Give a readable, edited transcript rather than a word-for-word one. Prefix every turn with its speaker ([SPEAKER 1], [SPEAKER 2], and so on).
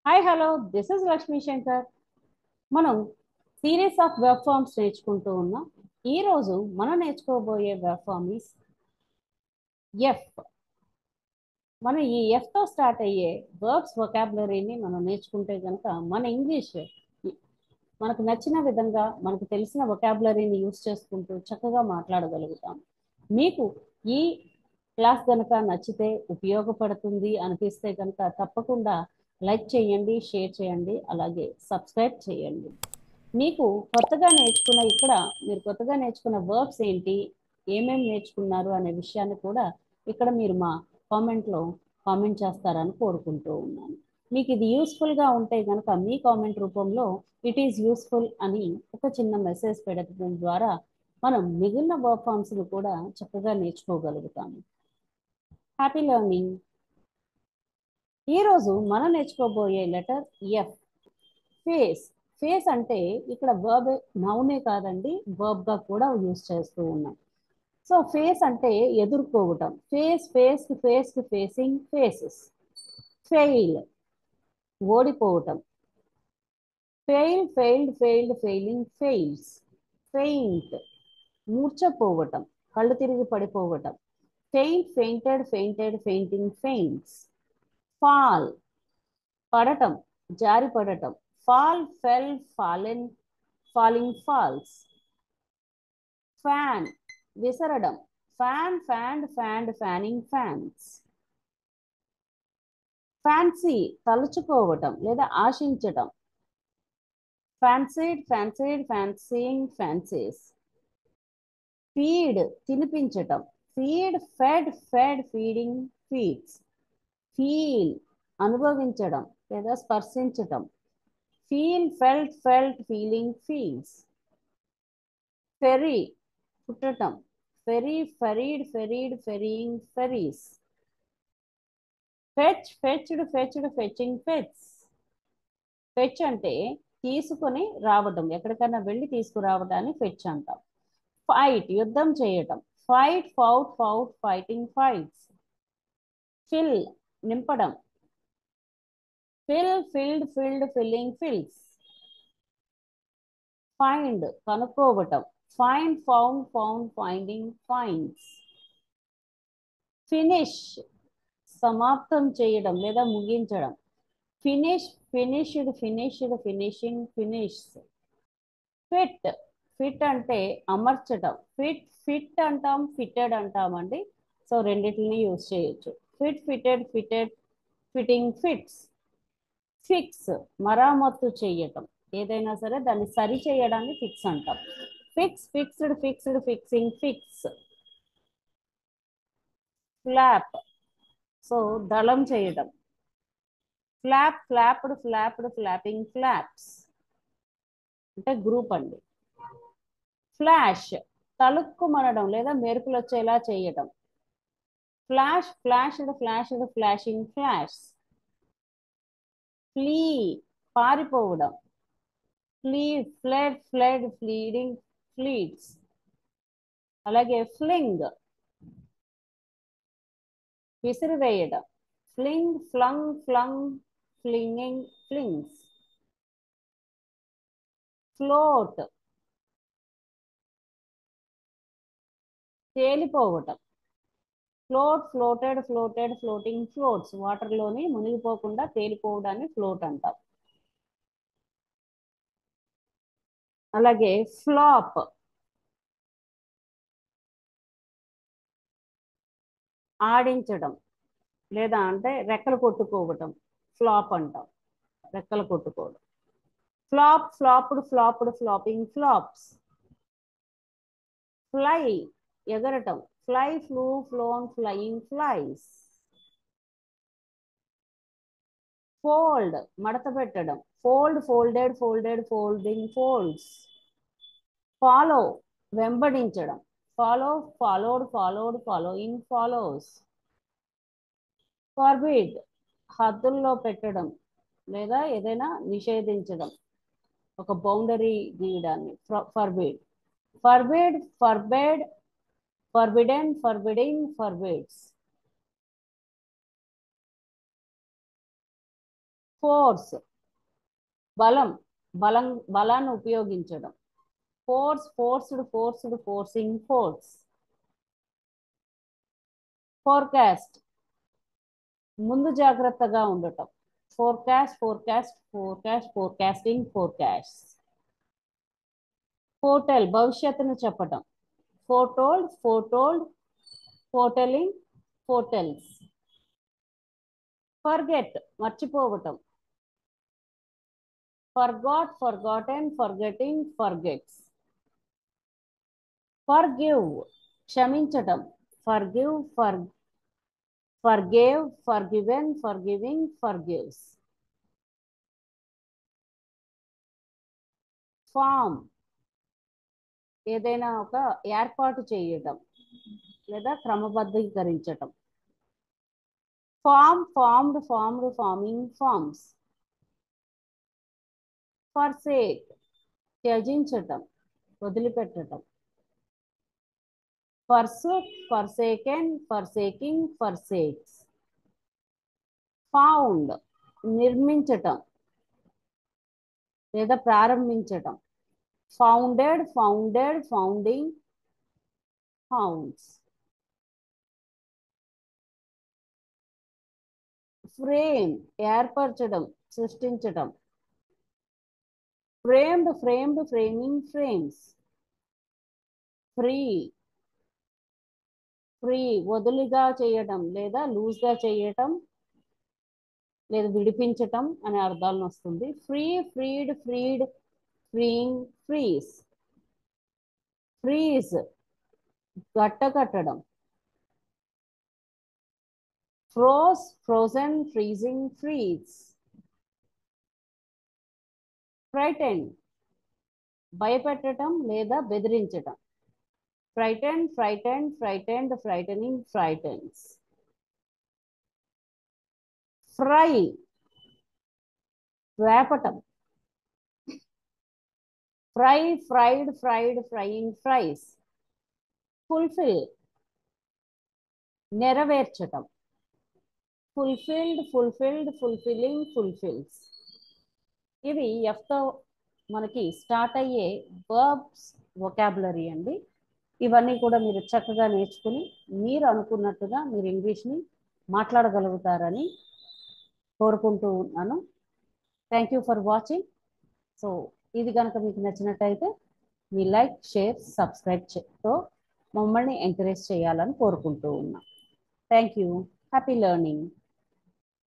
[SPEAKER 1] Hi hello this is Lakshmi Shankar. మనం series of web forms నేర్చుకుంటూ ఉన్నాం. ఈరోజు మనం నేర్చుకోబోయే వెబ్ ఫార్మ్ ఈస్ ఎఫ్. మనం ఈ ఎఫ్తో స్టార్ట్ అయ్యే వర్బ్స్ వొకాబులరీని మనం నేర్చుకుంటే కనుక మన ఇంగ్లీష్ మనకు నచ్చిన విధంగా మనకు తెలిసిన వొకాబులరీని యూస్ చేసుకుంటూ చక్కగా మాట్లాడగలుగుతాం. మీకు ఈ క్లాస్ కనుక నచ్చితే ఉపయోగపడుతుంది అనిపిస్తే కనుక తప్పకుండా లైక్ చేయండి, షేర్ చేయండి, అలాగే సబ్స్క్రైబ్ చేయండి. మీకు కొత్తగా నేర్చుకున్న మీరు కొత్తగా నేర్చుకున్న వర్బ్స్ ఏంటి, ఏమేమి నేర్చుకున్నారు అనే విషయాన్ని కూడా ఇక్కడ మీరు మా కామెంట్లో కామెంట్ చేస్తారని కోరుకుంటూ ఉన్నాను. మీకు ఇది యూస్ఫుల్గా ఉంటే కనుక మీ కామెంట్ రూపంలో ఇట్ ఈస్ యూస్ఫుల్ అని ఒక చిన్న మెసేజ్ పెట్టడం ద్వారా మనం మిగిలిన వర్బ్ ఫార్మ్స్ని కూడా చక్కగా నేర్చుకోగలుగుతాము. Happy learning. ఈరోజు మనం నేర్చుకోబోయే లెటర్ ఎఫ్. ఫేస్. ఫేస్ అంటే ఇక్కడ వర్బ్ నౌనే కాదండి, వర్బ్గా కూడా యూజ్ చేస్తూ ఉన్నాం. సో ఫేస్ అంటే ఎదుర్కోవటం. Face, face, face, facing, faces. Fail ఓడిపోవటం. Fail, failed, failed, failing, fails. Faint మూర్ఛపోవటం, కళ్ళు తిరిగి పడిపోవటం. Faint, fainted, fainted, fainting, faints. Fall పడటం, జారి పడటం. Fall, fell, fallen, falling, falls. Fan విసరడం. Fan, fanned, fanned, fanning, fans. Fancy తలుచుకోవటం లేదా ఆశించటం. Fancied, fancied, fancying, fancies. Feed తినిపించటం. Feed, fed, fed, feeding, feeds. Feel అనుభవించడం లేదా స్పర్శించటం. Feel, felt, felt, feeling, feels. Ferry పుట్టటం. Fairy, ఫెరీడ్, ferried, ferrying, ferries. Fetch, fetched, fetched, fetching, fetch. Fetch అంటే తీసుకొని రావడం, ఎక్కడికైనా వెళ్ళి తీసుకురావడాన్ని ఫెచ్ అంటాం. ఫైట్ యుద్ధం చేయటం. Fight, fought, fought, fighting, fights. Fill నింపడం. Fill, filled, filled, filling, fills. Find కనుక్కోవటం. Find, found, found, finding, finds. Finish సమాప్తం చేయడం లేదా ముగించడం. Finish, finished, finished, finishing, finish. Fit fit అంటే అమర్చటం. ఫిట్ ఫిట్ అంటాం, ఫిట్టెడ్ అంటామండి. సో రెండింటిని యూజ్ చేయొచ్చు. Fit, fitted, fitted, fitting, fits. Fix మరామత్తు చేయటం, ఏదైనా సరే దాన్ని సరి చేయడాన్ని ఫిక్స్ అంటాం. Fix, fixed, fixed, fixing, fix. Flap so దళం చేయటం. Flop, flapped, flapped, flapping, flaps అంటే గ్రూప్ అండి. ఫ్లాష్ తలుక్కుమనడం లేదా మెరుపులు వచ్చేలా చేయటం. Flash, flashed, flashed, flashing, flash. Flee పారిపోవడం. Flee, fled, fled, fleeing, flees. అలాగే ఫ్లింగ్ విసిరివేయడం. Fling, flung, flung, flinging, flings. Float తేలిపోవటం. Float, floated, floated, floating, floats వాటర్లోని మునిగిపోకుండా తేలిపోవడాన్ని ఫ్లోట్ అంటాం. అలాగే ఫ్లాప్ ఆడించడం లేదా అంటే రెక్కలు కొట్టుకోవటం ఫ్లాప్ అంటాం. రెక్కలు కొట్టుకోవడం. Flap, flapped, flapped, flapping, flaps. Fly ఎగరటం. Fly, flew, flown, flying, flies. Fold మడత పెట్టడం. Fold, folded, folded, folding, folds. Follow వెంబడించడం. Follow, followed, followed, following, follows. Forbid హద్దుల్లో పెట్టడం లేదా ఏదైనా నిషేధించడం, ఒక బౌండరీ గీయడాన్ని forbid. Forbid, forbade, forbidden, forbidding, forbids. Force బలాన్ని ఉపయోగించడం. Forcing, force. ఫోర్కాస్ట్ ముందు జాగ్రత్తగా ఉండటం. Forecasting, forecast. ఫోర్టెల్ భవిష్యత్తును చెప్పటం. Foretold, foretelling, foretells. ఫర్గెట్ మర్చిపోవటం. Forgotten, forgetting, forgets. ఫర్గివ్ క్షమించటం. Forgave, forgiven, forgiving, forgives. Form ఏదైనా ఒక ఏర్పాటు చేయటం లేదా క్రమబద్ధీకరించటం. Formed, forming, forms. ఫర్సేక్ త్యజించటం, వదిలిపెట్టటం. Forsook, forsaken, forsaking, forsakes. Found నిర్మించటం లేదా ప్రారంభించటం. Founded, founding, founds. ఫ్రేమ్ ఏర్పరచడం, సృష్టించటం. Framed, framing, frames. ఫ్రీ వదులుగా చేయటం లేదా లూజ్గా చేయటం లేదా విడిపించటం అనే అర్థాలను వస్తుంది. Freed, freeing, frees. ఫ్రీజ్ గట్టకట్టడం. Frozen, freezing, freeze. ఫ్రైటెన్ భయపెట్టడం లేదా బెదిరించటం. Frightened, frightening, frightens. ఫ్రై వేపటం. Fried, frying, fries. ఫుల్ఫిల్ నెరవేర్చటం. Fulfilled, fulfilling, fulfils. ఇవి ఎఫ్తో మనకి స్టార్ట్ అయ్యే వర్బ్స్ వొకాబులరీ అండి. ఇవన్నీ కూడా మీరు చక్కగా నేర్చుకుని మీరు అనుకున్నట్టుగా మీరు ఇంగ్లీష్ని మాట్లాడగలుగుతారని కోరుకుంటూ ఉన్నాను. Thank you for watching. So ఇది కనుక మీకు నచ్చినట్టయితే మీ లైక్, షేర్, సబ్స్క్రైబ్తో మమ్మల్ని ఎంకరేజ్ చేయాలని కోరుకుంటూ ఉన్నాం. Thank you. Happy learning.